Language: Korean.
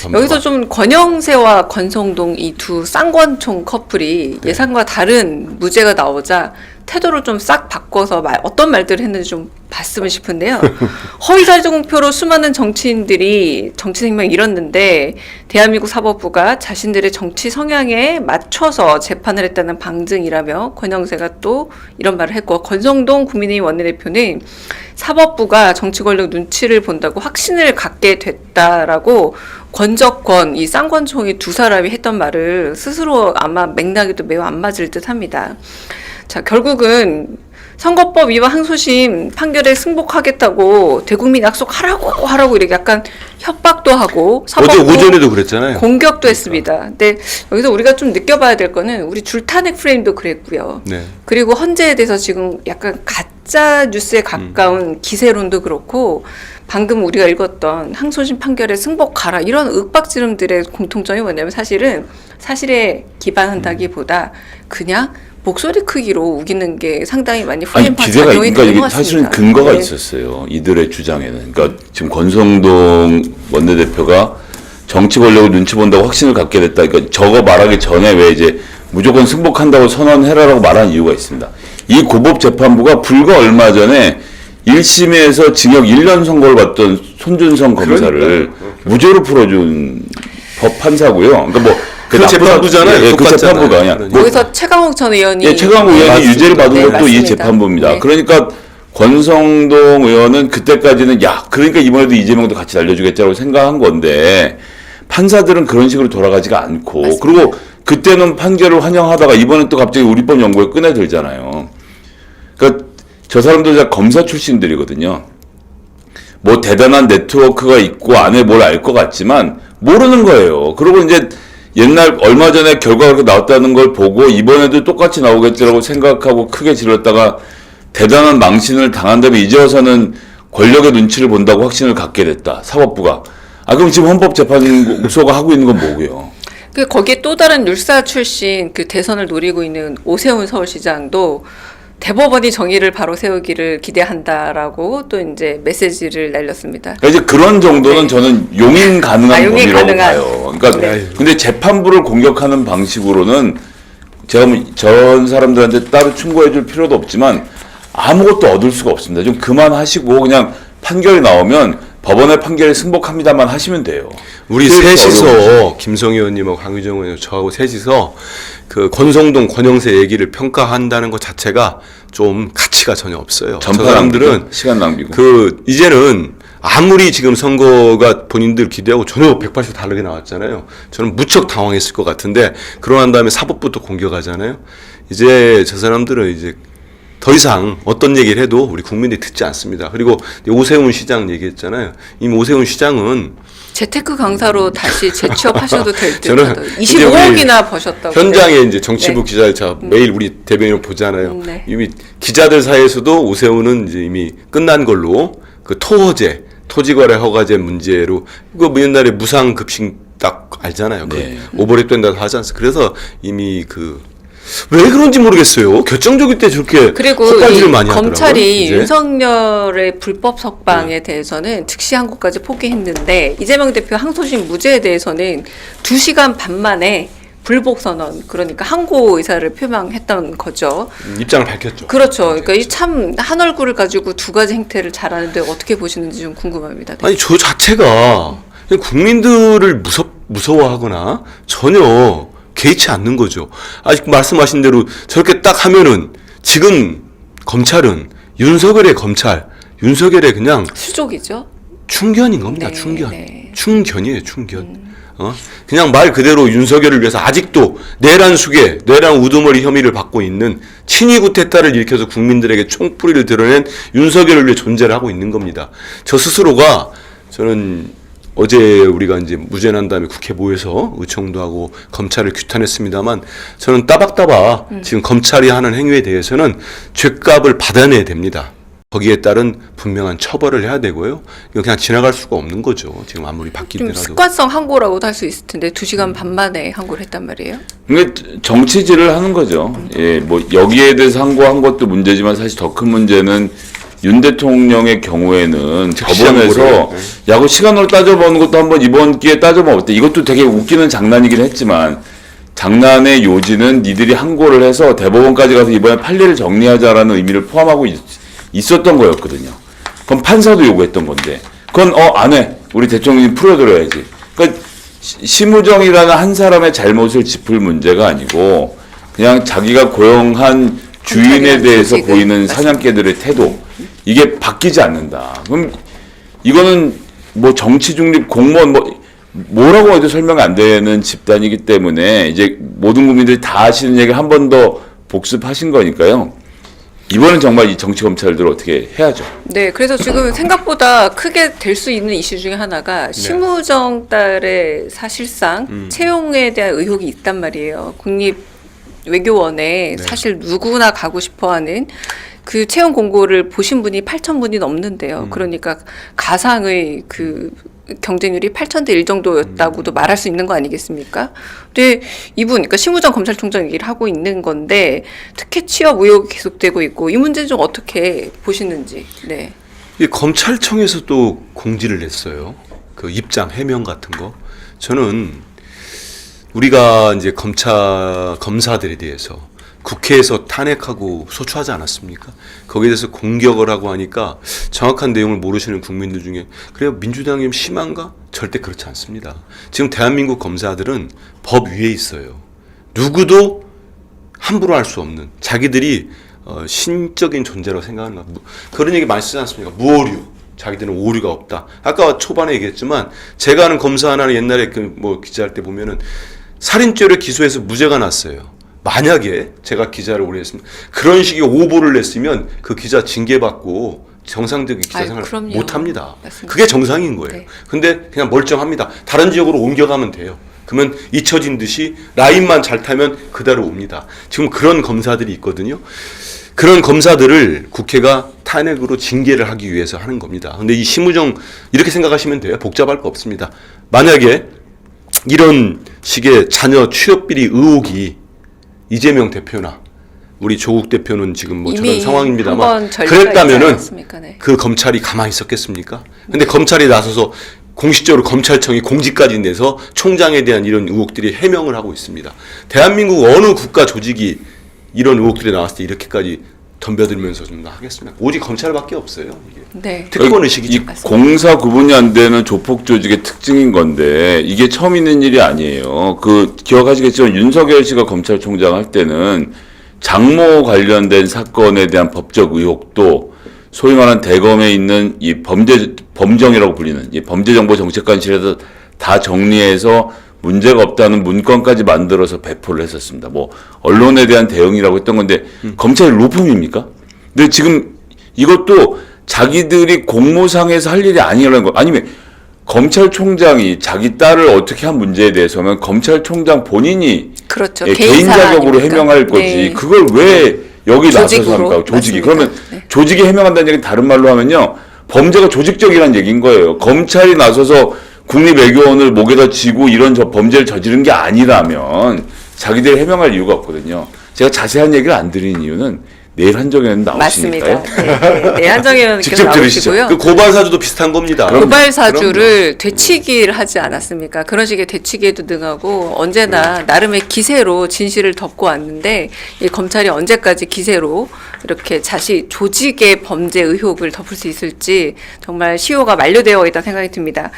재판부가. 여기서 좀 권영세와 권성동 이 두 쌍권총 커플이 예상과 다른 무죄가 나오자 태도를 좀 싹 바꿔서 어떤 말들을 했는지 좀 봤으면 싶은데요. 허위사실 공표로 수많은 정치인들이 정치 생명 잃었는데 대한민국 사법부가 자신들의 정치 성향에 맞춰서 재판을 했다는 방증이라며 권영세가 또 이런 말을 했고, 권성동 국민의힘 원내대표는 사법부가 정치 권력 눈치를 본다고 확신을 갖게 됐다라고 권적권, 이 쌍권총이 두 사람이 했던 말을 스스로 아마 맥락에도 매우 안 맞을 듯 합니다. 자, 결국은 선거법 위반 항소심 판결에 승복하겠다고 대국민 약속하라고 이렇게 약간 협박도 하고 어제 오전에도 그랬잖아요. 공격도 했습니다. 근데 여기서 우리가 좀 느껴봐야 될 거는 우리 줄타넥 프레임도 그랬고요. 네. 그리고 헌재에 대해서 지금 약간 가짜 뉴스에 가까운 기세론도 그렇고 방금 우리가 읽었던 항소심 판결에 승복하라 이런 윽박지름들의 공통점이 뭐냐면 사실에 기반한다기보다 그냥 목소리 크기로 우기는 게 상당히 많이 기대가 작용이 그러니까 되는 이게 것 사실은 같습니다. 근거가 네. 있었어요. 이들의 주장에는. 그러니까 지금 권성동 원내대표가 정치 권력을 눈치 본다고 확신을 갖게 됐다. 그러니까 저거 말하기 전에 왜 이제 무조건 승복한다고 선언해라라고 말한 이유가 있습니다. 이 고법재판부가 불과 얼마 전에 1심에서 징역 1년 선고를 받던 손준성 검사를 무죄로 풀어준 법 판사고요. 그러니까 뭐 그 재판부잖아요. 예, 그 재판부가 그냥 거기서 최강욱 전 의원이 최강욱 의원이 유죄를 받은 네, 것도 이 맞습니다. 재판부입니다. 네. 그러니까 권성동 의원은 그때까지는 그러니까 이번에도 이재명도 같이 날려주겠다고 생각한 건데 판사들은 그런 식으로 돌아가지가 않고 맞습니다. 그리고 그때는 판결을 환영하다가 이번엔 또 갑자기 우리법 연구에 꺼내들잖아요. 그러니까 저 사람들 다 검사 출신들이거든요. 뭐 대단한 네트워크가 있고 안에 뭘 알 것 같지만 모르는 거예요. 그리고 이제 옛날 얼마 전에 결과가 그렇게 나왔다는 걸 보고 이번에도 똑같이 나오겠지라고 생각하고 크게 질렀다가 대단한 망신을 당한 다음에 이제 와서는 권력의 눈치를 본다고 확신을 갖게 됐다. 사법부가. 그럼 지금 헌법재판소가 하고 있는 건 뭐고요? 거기에 또 다른 율사 출신 그 대선을 노리고 있는 오세훈 서울시장도 대법원이 정의를 바로 세우기를 기대한다라고 또 이제 메시지를 날렸습니다. 그러니까 이제 그런 정도는 네. 저는 용인 가능한 용인 범위라고 가능한. 봐요. 그러니까 네. 근데 재판부를 공격하는 방식으로는 제가 뭐 전 사람들한테 따로 충고해줄 필요도 없지만 아무것도 얻을 수가 없습니다. 좀 그만하시고 그냥 판결이 나오면 법원의 판결에 승복합니다만 하시면 돼요. 우리 셋이서 김성희 의원님하고 강유정 의원님 저하고 셋이서 그 권성동 권영세 얘기를 평가한다는 것 자체가 좀 가치가 전혀 없어요. 저 사람들은 시간 낭비고. 이제는 아무리 지금 선거가 본인들 기대하고 전혀 180도 다르게 나왔잖아요. 저는 무척 당황했을 것 같은데 그러고 난 다음에 사법부터 공격하잖아요. 이제 저 사람들은 이제 더 이상 어떤 얘기를 해도 우리 국민들이 듣지 않습니다. 그리고 오세훈 시장 얘기했잖아요. 이미 오세훈 시장은 재테크 강사로 다시 재취업하셔도 될 저는 듯. 이제 25억이나 버셨다고. 현장에 이제 정치부 네. 기자들 매일 우리 대변인을 보잖아요. 네. 이미 기자들 사이에서도 오세훈은 이제 이미 끝난 걸로 그 토지거래 허가제 문제로 이거 옛날에 무상급식 딱 알잖아요. 네. 그 오버랩 된다고 하지 않습니까? 그래서 이미 왜 그런지 모르겠어요. 결정적일 때 저렇게 그리고 헛발질을 이 많이 하더라고요. 검찰이 이제. 윤석열의 불법 석방에 대해서는 즉시 항고까지 포기했는데 이재명 대표 항소심 무죄에 대해서는 2시간 반 만에 불복 선언, 그러니까 항고 의사를 표명했던 거죠. 입장을 밝혔죠. 그렇죠. 그러니까 이 참 한 얼굴을 가지고 두 가지 행태를 잘하는데 어떻게 보시는지 좀 궁금합니다. 아니 저 자체가 그냥 국민들을 무서워하거나 전혀 개의치 않는 거죠. 아직 말씀하신 대로 저렇게 딱 하면은 지금 검찰은 윤석열의 그냥 수족이죠. 충견인 겁니다. 네, 충견. 네. 충견이에요. 충견. 그냥 말 그대로 윤석열을 위해서 아직도 내란 우두머리 혐의를 받고 있는 친위 구테타를 일으켜서 국민들에게 총뿌리를 드러낸 윤석열을 위해 존재를 하고 있는 겁니다. 저 스스로가 저는 어제 우리가 이제 무죄 난 다음에 국회 모여서 의총도 하고 검찰을 규탄했습니다만 저는 따박따박 지금 검찰이 하는 행위에 대해서는 죗값을 받아내야 됩니다. 거기에 따른 분명한 처벌을 해야 되고요. 이거 그냥 지나갈 수가 없는 거죠. 지금 아무리 좀 바뀌더라도. 습관성 항고라고도 할 수 있을 텐데 2시간 반 만에 항고를 했단 말이에요. 그러니까 정치질을 하는 거죠. 예, 뭐 여기에 대해서 항고한 것도 문제지만 사실 더 큰 문제는 윤 대통령의 경우에는 즉시한 법원에서 거를, 야, 그 시간으로 따져보는 것도 한번 이번 기회에 따져보면 어때? 이것도 되게 웃기는 장난이긴 했지만 장난의 요지는 니들이 항고를 해서 대법원까지 가서 이번에 판례를 정리하자라는 의미를 포함하고 있었던 거였거든요. 그럼 판사도 요구했던 건데 그건 안 해. 우리 대통령이 풀어드려야지. 그러니까 심우정이라는 한 사람의 잘못을 짚을 문제가 아니고 그냥 자기가 고용한 주인에 대해서 조직을. 보이는 사냥개들의 태도 이게 바뀌지 않는다. 그럼 이거는 뭐 정치 중립 공무원 뭐라고 해도 설명 안 되는 집단이기 때문에 이제 모든 국민들이 다 아시는 얘기를 한 번 더 복습하신 거니까요. 이번엔 정말 이 정치 검찰들 어떻게 해야죠. 네, 그래서 지금 생각보다 크게 될 수 있는 이슈 중에 하나가 심우정 딸의 사실상 채용에 대한 의혹이 있단 말이에요. 국립외교원에 사실 누구나 가고 싶어하는 그 채용 공고를 보신 분이 8,000분이 넘는데요. 그러니까 가상의 그 경쟁률이 8,000대 1 정도였다고도 말할 수 있는 거 아니겠습니까? 근데 이분, 그러니까 심우정 검찰총장 얘기를 하고 있는 건데 특혜 취업 의혹이 계속되고 있고 이 문제는 좀 어떻게 보시는지. 네. 이 검찰청에서 또 공지를 냈어요. 그 입장 해명 같은 거. 저는 우리가 이제 검사들에 대해서 국회에서 탄핵하고 소추하지 않았습니까? 거기에 대해서 공격을 하고 하니까 정확한 내용을 모르시는 국민들 중에 그래요 민주당이 좀 심한가? 절대 그렇지 않습니다. 지금 대한민국 검사들은 법 위에 있어요. 누구도 함부로 할 수 없는 자기들이 신적인 존재라고 생각하는 거. 그런 얘기 많이 쓰지 않습니까? 무오류. 자기들은 오류가 없다. 아까 초반에 얘기했지만 제가 아는 검사 하나는 옛날에 그 뭐 기자할 때 보면은 살인죄를 기소해서 무죄가 났어요. 만약에 제가 기자를 오래 했으면 그런 식의 오보를 냈으면 그 기자 징계받고 정상적인 기자 생활을 그럼요. 못합니다. 맞습니다. 그게 정상인 거예요. 네. 근데 그냥 멀쩡합니다. 다른 지역으로 옮겨가면 돼요. 그러면 잊혀진 듯이 라인만 잘 타면 그대로 옵니다. 지금 그런 검사들이 있거든요. 그런 검사들을 국회가 탄핵으로 징계를 하기 위해서 하는 겁니다. 근데 이 심우정 이렇게 생각하시면 돼요. 복잡할 거 없습니다. 만약에 이런 식의 자녀 취업비리 의혹이 이재명 대표나 우리 조국 대표는 지금 뭐 저런 이미 상황입니다만 한번 전례가 있지 그랬다면은 않았습니까? 네. 그 검찰이 가만히 있었겠습니까? 근데 검찰이 나서서 공식적으로 검찰청이 공지까지 내서 총장에 대한 이런 의혹들이 해명을 하고 있습니다. 대한민국 어느 국가 조직이 이런 의혹들이 나왔을 때 이렇게까지 덤벼들면서 좀 하겠습니까? 오직 검찰밖에 없어요. 이게. 네. 특권 의식이죠. 이 공사 구분이 안 되는 조폭 조직의 특징인 건데 이게 처음 있는 일이 아니에요. 그 기억하시겠지만 윤석열 씨가 검찰총장 할 때는 장모 관련된 사건에 대한 법적 의혹도 소위 말하는 대검에 있는 이 범정이라고 불리는 이 범죄정보정책관실에서 다 정리해서 문제가 없다는 문건까지 만들어서 배포를 했었습니다. 뭐 언론에 대한 대응이라고 했던 건데 검찰이 로펌입니까? 근데 지금 이것도 자기들이 공모상에서 할 일이 아니라는 거. 아니면 검찰총장이 자기 딸을 어떻게 한 문제에 대해서는 검찰총장 본인이 그렇죠. 개인 자격으로 아닙니까? 해명할 거지. 네. 그걸 왜 여기 나서서 조직으로? 합니까? 조직이. 맞습니다. 그러면 네. 조직이 해명한다는 얘기는 다른 말로 하면요. 범죄가 조직적이라는 얘기인 거예요. 검찰이 나서서 국립외교원을 목에다 쥐고 이런 범죄를 저지른 게 아니라면 자기들이 해명할 이유가 없거든요. 제가 자세한 얘기를 안 드리는 이유는 내일 한정에는 나오시니까요. 맞습니다. 네, 한정희 의원께서 직접 들으시죠. 나오시고요. 그 고발 사주도 비슷한 겁니다. 고발 사주를 되치기를 하지 않았습니까? 그런 식의 되치기에도 능하고 언제나 나름의 기세로 진실을 덮고 왔는데 이 검찰이 언제까지 기세로 이렇게 조직의 범죄 의혹을 덮을 수 있을지 정말 시효가 만료되어 있다는 생각이 듭니다.